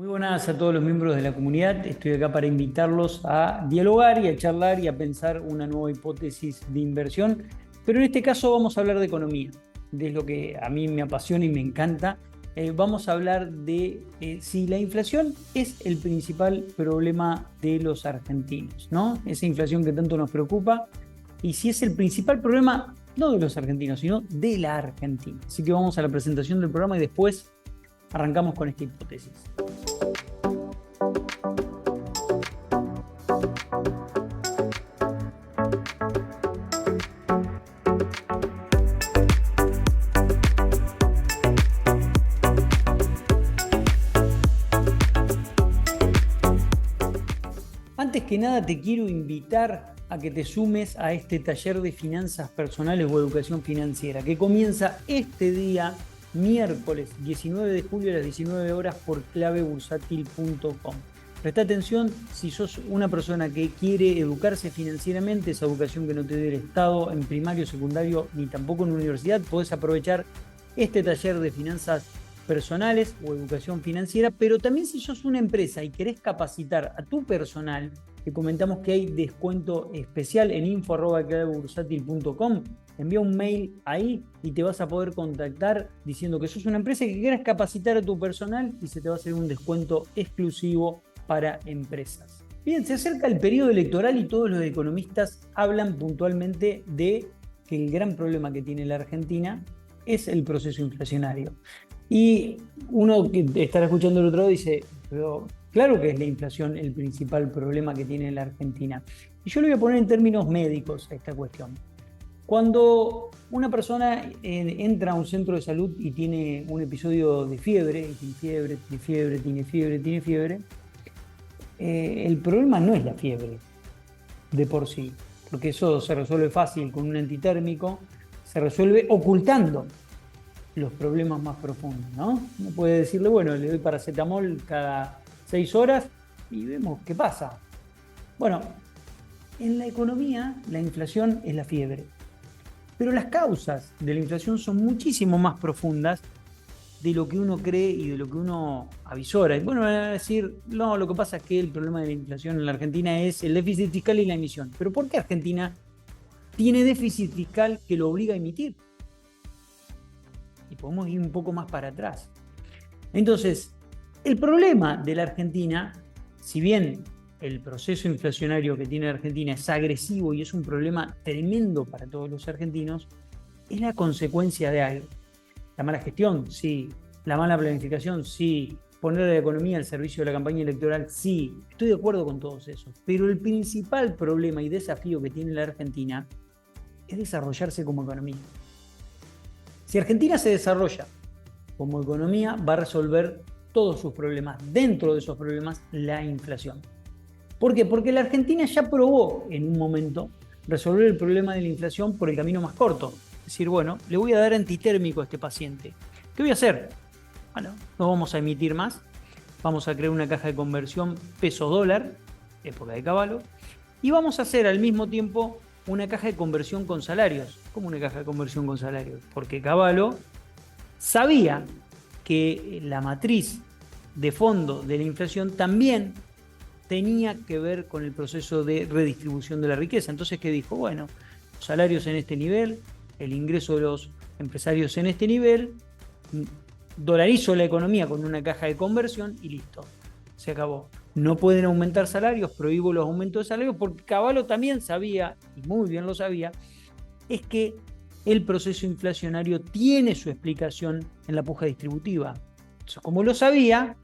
Muy buenas a todos los miembros de la comunidad. Estoy acá para invitarlos a dialogar y a charlar y a pensar una nueva hipótesis de inversión. Pero en este caso vamos a hablar de economía, de lo que a mí me apasiona y me encanta. Vamos a hablar de si la inflación es el principal problema de los argentinos, ¿no? Esa inflación que tanto nos preocupa. Y si es el principal problema, no de los argentinos, sino de la Argentina. Así que vamos a la presentación del programa y después arrancamos con esta hipótesis. Antes que nada te quiero invitar a que te sumes a este taller de finanzas personales o educación financiera que comienza este día, miércoles 19 de julio a las 19 horas por clavebursátil.com. Presta atención si sos una persona que quiere educarse financieramente, esa educación que no te dé el Estado en primario, secundario ni tampoco en universidad, podés aprovechar este taller de finanzas personales o educación financiera, pero también si sos una empresa y querés capacitar a tu personal, te comentamos que hay descuento especial en info@clavebursátil.com. Envía un mail ahí y te vas a poder contactar diciendo que sos una empresa y que quieres capacitar a tu personal y se te va a hacer un descuento exclusivo para empresas. Bien, se acerca el periodo electoral y todos los economistas hablan puntualmente de que el gran problema que tiene la Argentina es el proceso inflacionario. Y uno que estará escuchando el otro lado dice, pero claro que es la inflación el principal problema que tiene la Argentina. Y yo lo voy a poner en términos médicos a esta cuestión. Cuando una persona entra a un centro de salud y tiene un episodio de fiebre, y tiene fiebre, el problema no es la fiebre de por sí, porque eso se resuelve fácil con un antitérmico, se resuelve ocultando los problemas más profundos, ¿no? Uno puede decirle, bueno, le doy paracetamol cada 6 horas y vemos qué pasa. Bueno, en la economía la inflación es la fiebre, pero las causas de la inflación son muchísimo más profundas de lo que uno cree y de lo que uno avisora. Y bueno, van a decir, no, lo que pasa es que el problema de la inflación en la Argentina es el déficit fiscal y la emisión. Pero ¿por qué Argentina tiene déficit fiscal que lo obliga a emitir? Y podemos ir un poco más para atrás. Entonces, el problema de la Argentina, si bien el proceso inflacionario que tiene la Argentina es agresivo y es un problema tremendo para todos los argentinos, es la consecuencia de algo. La mala gestión, sí. La mala planificación, sí. Poner a la economía al servicio de la campaña electoral, sí. Estoy de acuerdo con todos esos. Pero el principal problema y desafío que tiene la Argentina es desarrollarse como economía. Si Argentina se desarrolla como economía, va a resolver todos sus problemas. Dentro de esos problemas, la inflación. ¿Por qué? Porque la Argentina ya probó en un momento resolver el problema de la inflación por el camino más corto. Es decir, bueno, le voy a dar antitérmico a este paciente. ¿Qué voy a hacer? Bueno, no vamos a emitir más. Vamos a crear una caja de conversión peso-dólar, época de Cavallo, y vamos a hacer al mismo tiempo una caja de conversión con salarios. ¿Cómo una caja de conversión con salarios? Porque Cavallo sabía que la matriz de fondo de la inflación también tenía que ver con el proceso de redistribución de la riqueza. Entonces, ¿qué dijo? Bueno, salarios en este nivel, el ingreso de los empresarios en este nivel, dolarizo la economía con una caja de conversión y listo, se acabó. No pueden aumentar salarios, prohíbo los aumentos de salarios, porque Cavallo también sabía, y muy bien lo sabía, es que el proceso inflacionario tiene su explicación en la puja distributiva. Entonces, como lo sabía,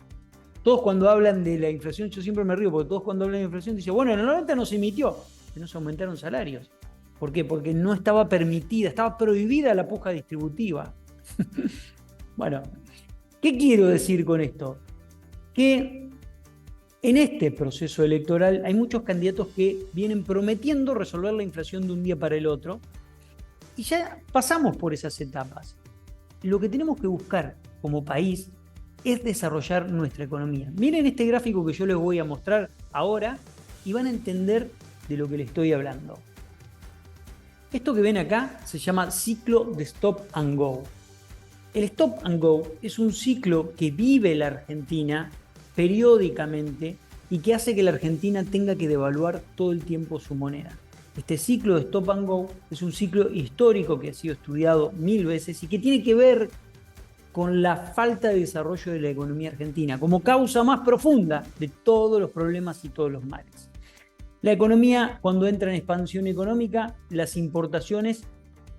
todos cuando hablan de la inflación, yo siempre me río, porque todos cuando hablan de inflación dicen, bueno, en el 90 no se emitió, que no se aumentaron salarios. ¿Por qué? Porque no estaba permitida, estaba prohibida la puja distributiva. Bueno, ¿qué quiero decir con esto? Que en este proceso electoral hay muchos candidatos que vienen prometiendo resolver la inflación de un día para el otro y ya pasamos por esas etapas. Lo que tenemos que buscar como país es desarrollar nuestra economía. Miren este gráfico que yo les voy a mostrar ahora y van a entender de lo que les estoy hablando. Esto que ven acá se llama ciclo de stop and go. El stop and go es un ciclo que vive la Argentina periódicamente y que hace que la Argentina tenga que devaluar todo el tiempo su moneda. Este ciclo de stop and go es un ciclo histórico que ha sido estudiado 1000 veces y que tiene que ver con la falta de desarrollo de la economía argentina como causa más profunda de todos los problemas y todos los males. La economía, cuando entra en expansión económica, las importaciones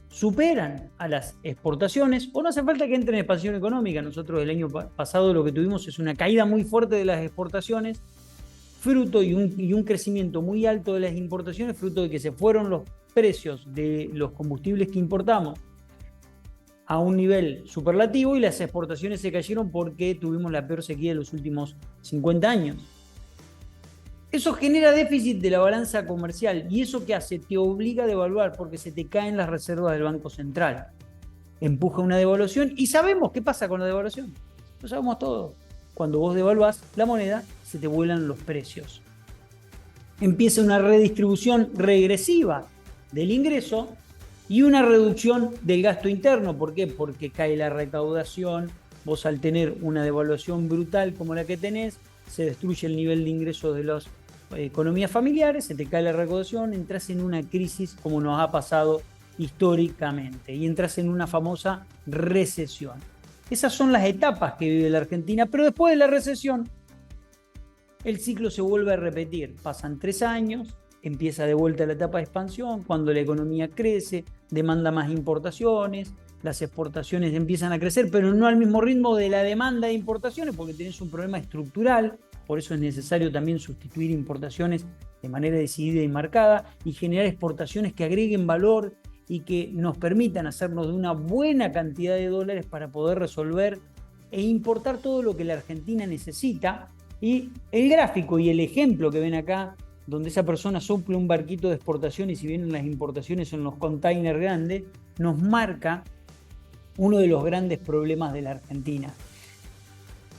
superan a las exportaciones, o no hace falta que entre en expansión económica. Nosotros el año pasado lo que tuvimos es una caída muy fuerte de las exportaciones, fruto y un crecimiento muy alto de las importaciones, fruto de que se fueron los precios de los combustibles que importamos a un nivel superlativo y las exportaciones se cayeron porque tuvimos la peor sequía de los últimos 50 años. Eso genera déficit de la balanza comercial y eso que hace te obliga a devaluar porque se te caen las reservas del Banco Central. Empuja una devaluación y sabemos qué pasa con la devaluación. Lo sabemos todos. Cuando vos devaluás la moneda, se te vuelan los precios. Empieza una redistribución regresiva del ingreso y una reducción del gasto interno. ¿Por qué? Porque cae la recaudación. Vos al tener una devaluación brutal como la que tenés, se destruye el nivel de ingresos de las economías familiares, se te cae la recaudación, entras en una crisis como nos ha pasado históricamente y entras en una famosa recesión. Esas son las etapas que vive la Argentina, pero después de la recesión el ciclo se vuelve a repetir. Pasan 3 años, empieza de vuelta la etapa de expansión, cuando la economía crece, demanda más importaciones, las exportaciones empiezan a crecer, pero no al mismo ritmo de la demanda de importaciones, porque tenés un problema estructural, por eso es necesario también sustituir importaciones de manera decidida y marcada y generar exportaciones que agreguen valor y que nos permitan hacernos de una buena cantidad de dólares para poder resolver e importar todo lo que la Argentina necesita. Y el gráfico y el ejemplo que ven acá, donde esa persona sopla un barquito de exportación y si vienen las importaciones son los containers grandes, nos marca uno de los grandes problemas de la Argentina.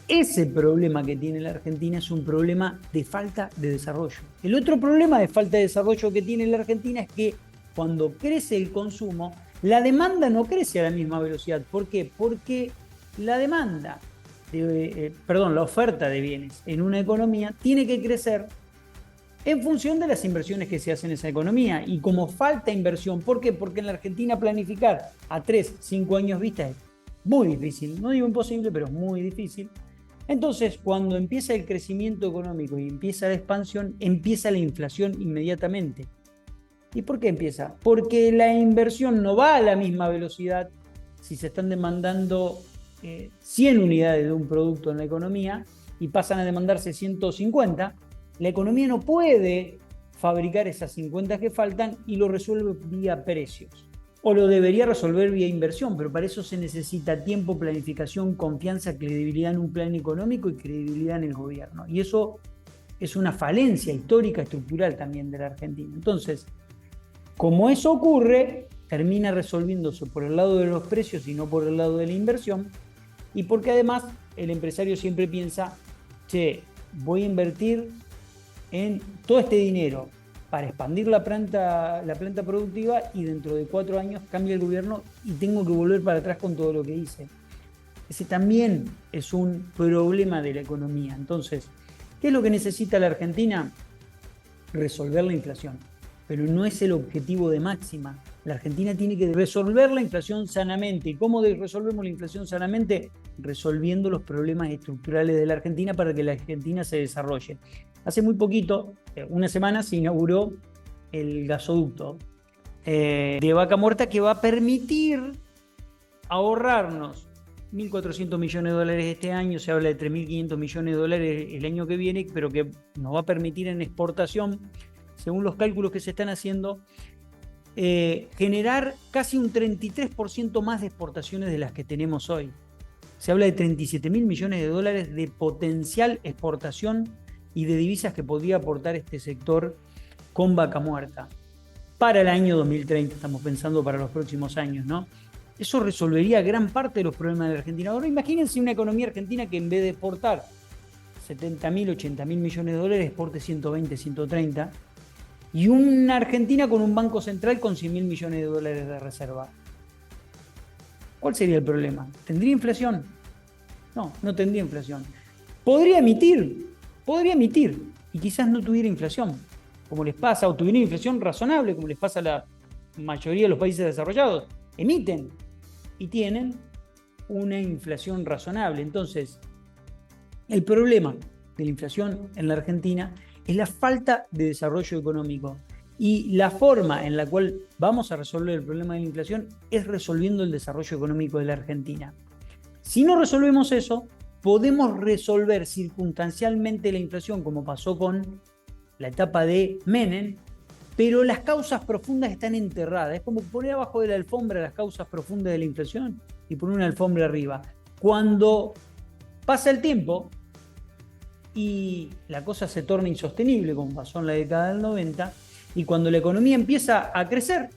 Ese problema que tiene la Argentina es un problema de falta de desarrollo. El otro problema de falta de desarrollo que tiene la Argentina es que cuando crece el consumo, la demanda no crece a la misma velocidad. ¿Por qué? Porque la oferta de bienes en una economía tiene que crecer en función de las inversiones que se hacen en esa economía. Y como falta inversión, ¿por qué? Porque en la Argentina planificar a 3, 5 años vista es muy difícil. No digo imposible, pero es muy difícil. Entonces, cuando empieza el crecimiento económico y empieza la expansión, empieza la inflación inmediatamente. ¿Y por qué empieza? Porque la inversión no va a la misma velocidad. Si se están demandando 100 unidades de un producto en la economía y pasan a demandarse 150, la economía no puede fabricar esas 50 que faltan y lo resuelve vía precios. O lo debería resolver vía inversión, pero para eso se necesita tiempo, planificación, confianza, credibilidad en un plan económico y credibilidad en el gobierno. Y eso es una falencia histórica, estructural también de la Argentina. Entonces, como eso ocurre, termina resolviéndose por el lado de los precios y no por el lado de la inversión. Y porque además el empresario siempre piensa, che, voy a invertir en todo este dinero para expandir la planta productiva y dentro de 4 años cambia el gobierno y tengo que volver para atrás con todo lo que hice. Ese también es un problema de la economía. Entonces, ¿qué es lo que necesita la Argentina? Resolver la inflación. Pero no es el objetivo de máxima. La Argentina tiene que resolver la inflación sanamente. ¿Y cómo resolvemos la inflación sanamente? Resolviendo los problemas estructurales de la Argentina para que la Argentina se desarrolle. Hace muy poquito, una semana, se inauguró el gasoducto de Vaca Muerta que va a permitir ahorrarnos 1.400 millones de dólares este año, se habla de 3.500 millones de dólares el año que viene, pero que nos va a permitir en exportación, según los cálculos que se están haciendo, generar casi un 33% más de exportaciones de las que tenemos hoy. Se habla de 37.000 millones de dólares de potencial exportación y de divisas que podría aportar este sector con Vaca Muerta. Para el año 2030, estamos pensando para los próximos años, ¿no? Eso resolvería gran parte de los problemas de la Argentina. Ahora imagínense una economía argentina que en vez de exportar 70.000, 80.000 millones de dólares, exporte 120, 130, y una Argentina con un banco central con 100.000 millones de dólares de reserva. ¿Cuál sería el problema? ¿Tendría inflación? No, no tendría inflación. podría emitir y quizás no tuviera inflación, como les pasa, o tuviera inflación razonable, como les pasa a la mayoría de los países desarrollados. Emiten y tienen una inflación razonable. Entonces, el problema de la inflación en la Argentina es la falta de desarrollo económico. Y la forma en la cual vamos a resolver el problema de la inflación es resolviendo el desarrollo económico de la Argentina. Si no resolvemos eso, podemos resolver circunstancialmente la inflación, como pasó con la etapa de Menem, pero las causas profundas están enterradas. Es como poner abajo de la alfombra las causas profundas de la inflación y poner una alfombra arriba. Cuando pasa el tiempo y la cosa se torna insostenible, como pasó en la década del 90, y cuando la economía empieza a crecer,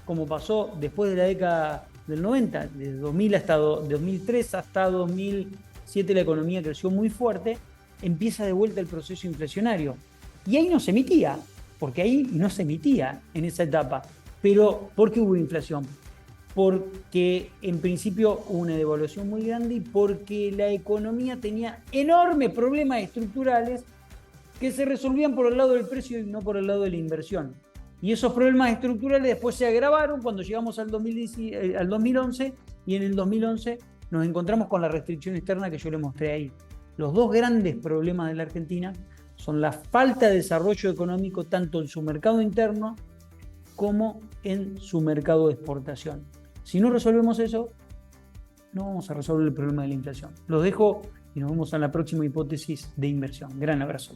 como pasó después de la década del 90, de 2000 hasta 2003 hasta 2007 la economía creció muy fuerte, empieza de vuelta el proceso inflacionario. Y ahí no se emitía, porque ahí no se emitía en esa etapa. Pero ¿por qué hubo inflación? Porque en principio hubo una devaluación muy grande y porque la economía tenía enormes problemas estructurales que se resolvían por el lado del precio y no por el lado de la inversión. Y esos problemas estructurales después se agravaron cuando llegamos al 2011 y en el 2011 nos encontramos con la restricción externa que yo le mostré ahí. Los dos grandes problemas de la Argentina son la falta de desarrollo económico tanto en su mercado interno como en su mercado de exportación. Si no resolvemos eso, no vamos a resolver el problema de la inflación. Los dejo y nos vemos en la próxima hipótesis de inversión. Gran abrazo.